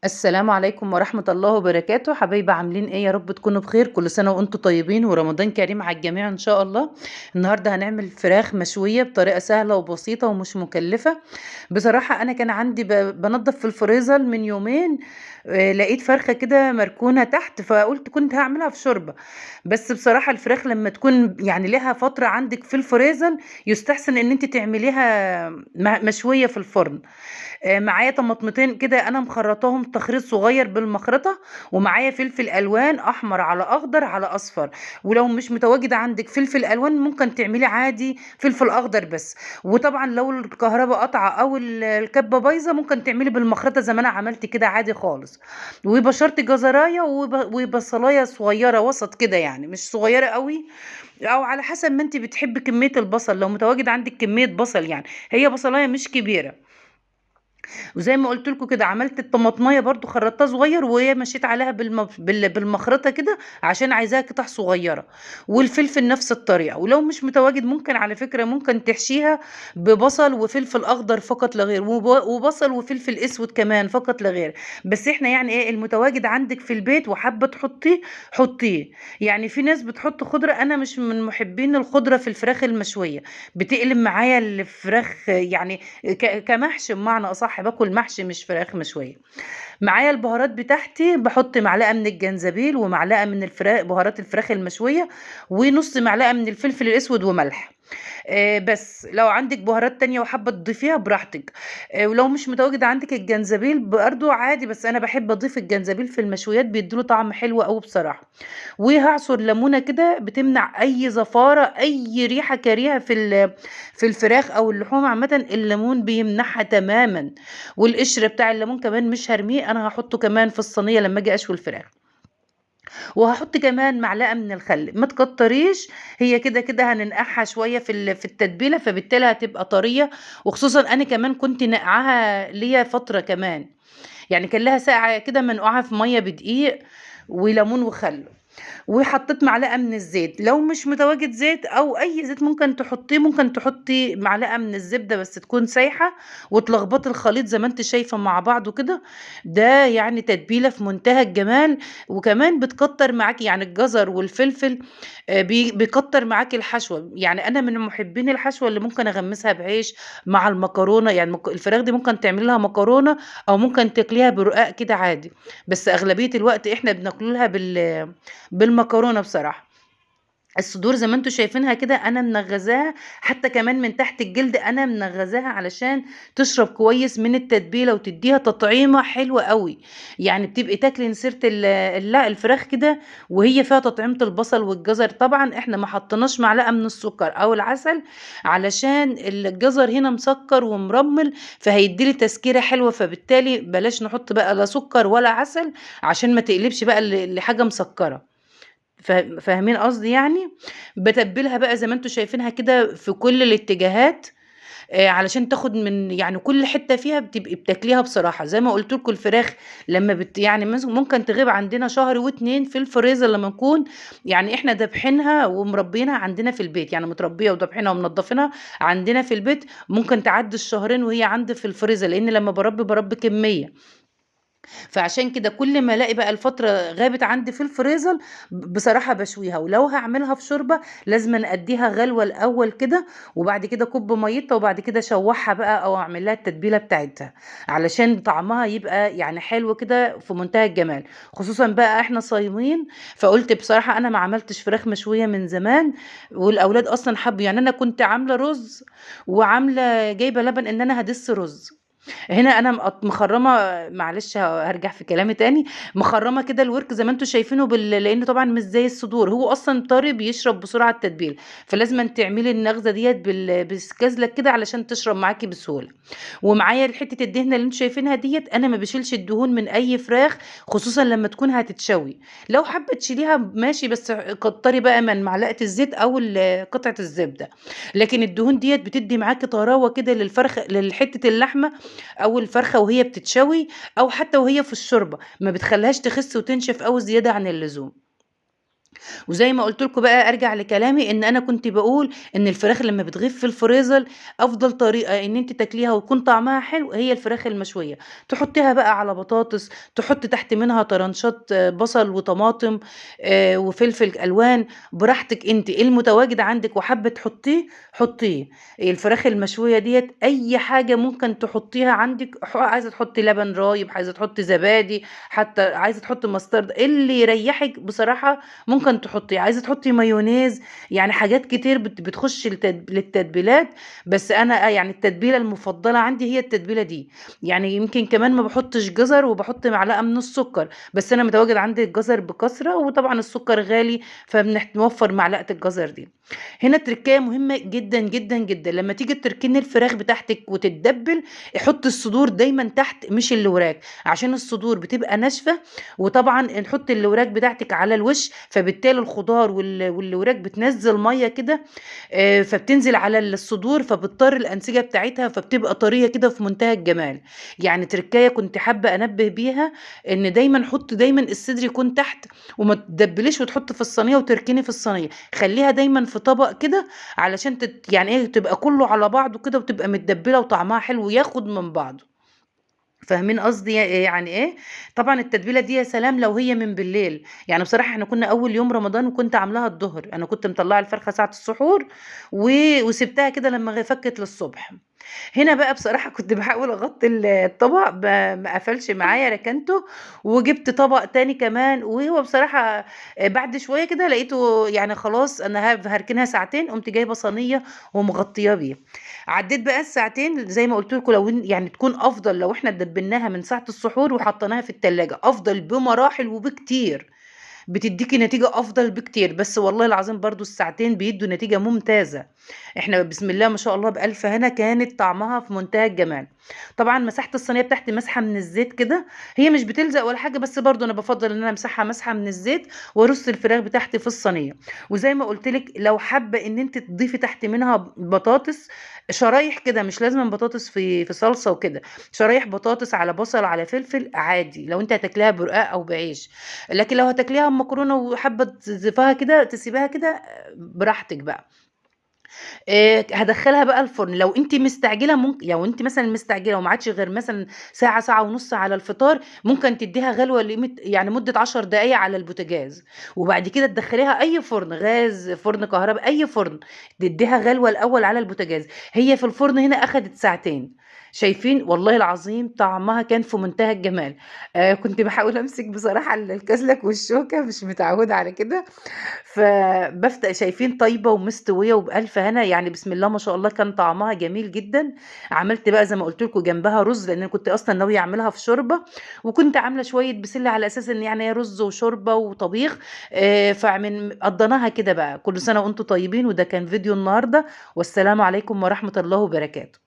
السلام عليكم ورحمة الله وبركاته، حبايبي عاملين إيه؟ يا رب تكونوا بخير، كل سنة وأنتم طيبين ورمضان كريم على الجميع إن شاء الله. النهارده هنعمل فراخ مشوية بطريقة سهلة وبسيطة ومش مكلفة. بصراحة أنا كان عندي بانضف في الفريزر من يومين، لقيت فرخة كده مركونة تحت، فقُلت كنت هاعملها في شوربة. بس بصراحة الفراخ لمّا تكون يعني ليها فترة عندِك في الفريزر، يُستحسن إن أنتِ تعمليها مشوية في الفرن. معايا طماطمتين كده أنا مخرّطاهم تخريط صغير بالمخرطة، ومعايا فلفل ألوان أحمر على أخضر على أصفر، ولو مش متواجد عندِك فلفل ألوان ممكن تعملي عادي فلفل أخضر بس. وطبعًا لو الكهربا قاطعة أو الكبة بايظة ممكن تعملي بالمخرطة زي ما أنا عملت كده عادي خالص. وبشرت جزراية وبصلاية صغيرة وسط كده يعني مش صغيرة أوي، أو على حسب ما أنتِ بتحبي كمية البصل، لو متواجد عندِك كمية بصل يعني، هي بصلاية مش كبيرة. وزي ما قُلت لكم كده عملت الطماطماية برضه خرّطتها صغيّر، وهي مشيت عليها بالمخرطة كده عشان عايزاها قطع صغيّرة، والفلفل نفس الطريقة. ولو مش متواجد ممكن على فكرة ممكن تحشيها ببصل وفلفل أخضر فقط لا غير، وبصل وفلفل أسود كمان فقط لا غير. بس إحنا يعني إيه المتواجد عندِك في البيت وحابة تحطيه، حطيه. يعني في ناس بتحط خضرة، أنا مش من محبين الخضرة في الفراخ المشوية، بتقلب معايا الفراخ يعني كمحشي بمعنى أصح، باكل محشي مش فراخ مشوية. معايا البهارات بتاعتي، باحط معلقة من الجنزبيل ومعلقة من بهارات الفراخ المشوية، ونُص معلقة من الفلفل الأسود وملح. بس لو عندِك بهارات تانية وحابة تضيفيها براحتك. ولو مش متواجد عندِك الجنزبيل برضه عادي، بس أنا باحب أضيف الجنزبيل في المشويات بيدّي له طعم حلو أوي بصراحة. وهاعصر ليمونة كده بتمنع أي زفارة، أي ريحة كريهة في الفراخ أو اللحوم عامةً، الليمون بيمنعها تمامًا. والقشر بتاع الليمون كمان مش هارميه، أنا هاحطه كمان في الصينية لمّا آجي أشوي الفراخ. وهاحط كمان معلقة من الخل، ما تكتريش، هي كده هننقعها شوية في التتبيلة، فبالتالي هتبقى طرية. وخصوصًا أنا كمان كنت ناقعاها ليّا فترة كمان، يعني كان لها ساقعة كده منقوعة في مَيّة بدقيق وليمون وخل. وحطيت معلقة من الزيت، لو مش متواجد زيت أو أي زيت ممكن تحطيه، ممكن تحطي معلقة من الزبدة بس تكون سايحة، وتلخبطي الخليط زي ما أنتِ شايفة مع بعضه كده. ده يعني تتبيلة في منتهى الجمال، وكمان بتكتر معاكِ يعني الجزر والفلفل، بيكتر معاكِ الحشوة. يعني أنا من محبين الحشوة اللي ممكن أغمسها بعيش مع المكرونة، يعني الفراخ دي ممكن تعملي لها مكرونة أو ممكن تاكليها برقاق كده عادي. بس أغلبية الوقت إحنا بناكلها بالمكرونة بصراحة. الصدور زي ما أنتم شايفينها كده أنا منغّزاها، حتى كمان من تحت الجلد أنا منغّزاها علشان تشرب كويس من التتبيلة وتدّيها تطعيمة حلوة أوي. يعني بتبقي تاكلي نسيرة الفراخ كده وهي فيها تطعيمة البصل والجزر. طبعًا إحنا ما حطيناش معلقة من السكر أو العسل، علشان الجزر هنا مسكّر ومرمّل، فهيدّي لي تسكيرة حلوة، فبالتالي بلاش نحط بقى لا سكر ولا عسل عشان ما تقلبش بقى لحاجة مسكّرة. فاهمين قصدي يعني؟ باتبّلها بقى زي ما أنتم شايفينها كده في كل الاتجاهات، علشان تاخد من يعني كل حتّة فيها بتبقي بتاكليها بصراحة. زي ما قُلت لكم الفراخ لمّا يعني ممكن تغيب عندنا شهر و2 في الفريزر لمّا نكون يعني إحنا دابحينها ومربيينها عندنا في البيت، يعني متربية ودابحينها ومنضفينها عندنا في البيت، ممكن تعدّي الشهرين وهي عندي في الفريزر، لإن لمّا باربي كمية. فعشان كده كل ما ألاقي بقى الفترة غابت عندي في الفريزر بصراحة باشويها. ولو هاعملها في شوربة لازمًا أدّيها غلوة الأول كده، وبعد كده أكُب مَيّتها، وبعد كده أشوّحها بقى أو أعمل لها التتبيلة بتاعتها، علشان طعمها يبقى يعني حلو كده في منتهى الجمال. خصوصًا بقى إحنا صايمين، فقُلت بصراحة أنا ما عملتش فراخ مشوية من زمان، والأولاد أصلًا حبّوا. يعني أنا كنت عاملة رُز وعاملة جايبة لبن إن أنا هادِس رُز. هنا أنا مخرّمة، معلش هارجع في كلامي تاني، مخرّمة كده الورك زي ما أنتم شايفينه لإنه طبعًا مش زي الصدور، هو أصلًا طري بيشرب بسرعة التتبيلة، فلازمًا تعملي النغزة ديّة بالكازلك كده علشان تشرب معاكِ بسهولة. ومعايا حتة الدهنة اللي أنتم شايفينها ديّة، أنا ما باشيلش الدهون من أي فراخ، خصوصًا لمّا تكون هتتشوي. لو حابة تشيليها ماشي، بس كتّري بقى من معلقة الزيت أو قطعة الزبدة. لكن الدهون ديّة بتدّي معاكِ طراوة كده لحتة اللحمة أو الفرخة وهي بتتشوي، أو حتى وهي في الشوربة، ما بتخلّيهاش تخِس وتنشف أوي زيادة عن اللزوم. وزي ما قُلت لكم بقى أرجع لكلامي إن أنا كنت باقول إن الفراخ لمّا بتغيب في الفريزر أفضل طريقة إن أنتِ تاكليها ويكون طعمها حلو هي الفراخ المشوية، تحطيها بقى على بطاطس، تحطي تحت منها طرنشات بصل وطماطم وفلفل ألوان، براحتك أنتِ، إيه المتواجد عندِك وحابة تحطيه حطيه، الفراخ المشوية ديّة أي حاجة ممكن تحطيها عندِك عايزة تحطي لبن رايب، عايزة تحطي زبادي، حتى عايزة تحطي مسترد، اللي يريحِك بصراحة ممكن تحطي، عايزة تحطي مايونيز، يعني حاجات كتير بتخش للتتبيلات، بس أنا يعني التتبيلة المفضلة عندي هي التتبيلة دي، يعني يمكن كمان ما باحطش جزر وباحط معلقة من السكر، بس أنا متواجد عندي الجزر بكثرة وطبعًا السكر غالي نوفّر معلقة الجزر دي. هنا تركاية مهمة جدًا، جدًا، جدًا، لمّا تيجي تركني الفراخ بتاعتِك وتتبّل، حُطّي الصدور دايمًا تحت مش الوراك، عشان الصدور بتبقى ناشفة، وطبعًا نحُطّي الوراك بتاعتِك على الوش، فبالتالي الخضار والوراك بتنزّل مَيّة كده فبتنزل على الصدور، فبتطرّي الأنسجة بتاعتها، فبتبقى طرية كده في منتهى الجمال. يعني تركاية كنت حابة أنبّه بيها، إن دايمًا حُطّي دايمًا الصدر يكون تحت، وما تدبّليش وتحُطّي في الصينية وتركني في الصينية، خلّيها دايمًا في طبق كده علشان يعني إيه، تبقى كُلّه على بعضه كده وتبقى متدبّلة وطعمها حلو وياخد من بعضه. فاهمين قصدي يعني إيه؟ طبعًا التتبيلة دي يا سلام لو هي من بالليل، يعني بصراحة إحنا كنا أول يوم رمضان وكنت عاملاها الضهر، أنا كنت مطلّعة الفرخة ساعة السحور و وسِبتها كده لمّا فكِّت للصبح. هنا بقى بصراحة كنت باحاول أغطّي الطبق ما قفلش معايا ركنته، وجِبت طبق تاني كمان، وهو بصراحة بعد شوية كده لقيته يعني خلاص أنا هاركنها ساعتين، قُمت جايبة صينية ومغطياه بيه. عدّيت بقى الساعتين زي ما قُلت لكم لو يعني تكون أفضل لو إحنا دبّلناها من ساعة السحور وحطيناها في التلاجة، أفضل بمراحل وبكتير. بتدّيكِ نتيجة أفضل بكتير، بس والله العظيم برضه الساعتين بيدّوا نتيجة ممتازة، إحنا بسم الله ما شاء الله بألف هنا كانت طعمها في منتهى الجمال. طبعًا مسحت الصينية بتاعتي مسحة من الزيت كده، هي مش بتلزق ولا حاجة بس برضه أنا بافضّل إن أنا أمسحها مسحة من الزيت وأرُص الفراخ بتاعتي في الصينية، وزي ما قُلت لِك لو حابة إن أنتِ تضيفي تحت منها بطاطس شرايح كده مش لازمًا بطاطس في صلصة وكده، شرايح بطاطس على بصل على فلفل عادي، لو أنتِ هتاكليها برقاق أو بعيش. لكن لو هتاكليها بمكرونة وحابة تضيفيها كده تسيبيها كده براحتِك بقى. هادخّلها بقى الفرن، لو أنتِ مستعجلة لو أنتِ مثلًا مستعجلة وما عادش غير مثلًا ساعة، ساعة ونُص على الفطار، ممكن تدّيها غلوة يعني مدة 10 دقايق على البوتاجاز، وبعد كده تدخّليها أي فرن، غاز، فرن كهربا، أي فرن، تدّيها غلوة الأول على البوتاجاز، هي في الفرن هنا أخدت ساعتين، شايفين؟ والله العظيم طعمها كان في منتهى الجمال. كنت باحاول أمسك بصراحة الكازلك والشوكة، مش متعودة على كده. شايفين طيبة ومستوية وبألف هنا، يعني بسم الله ما شاء الله كان طعمها جميل جدًا، عملت بقى زي ما قُلت لكم جنبها رز، لإن أنا كنت أصلًا ناوية أعملها في شوربة، وكنت عاملة شوية بسلة على أساس إن يعني هي رز وشوربة وطبيخ، قضّيناها كده بقى، كل سنة وأنتم طيبين، وده كان فيديو النهارده، والسلام عليكم ورحمة الله وبركاته.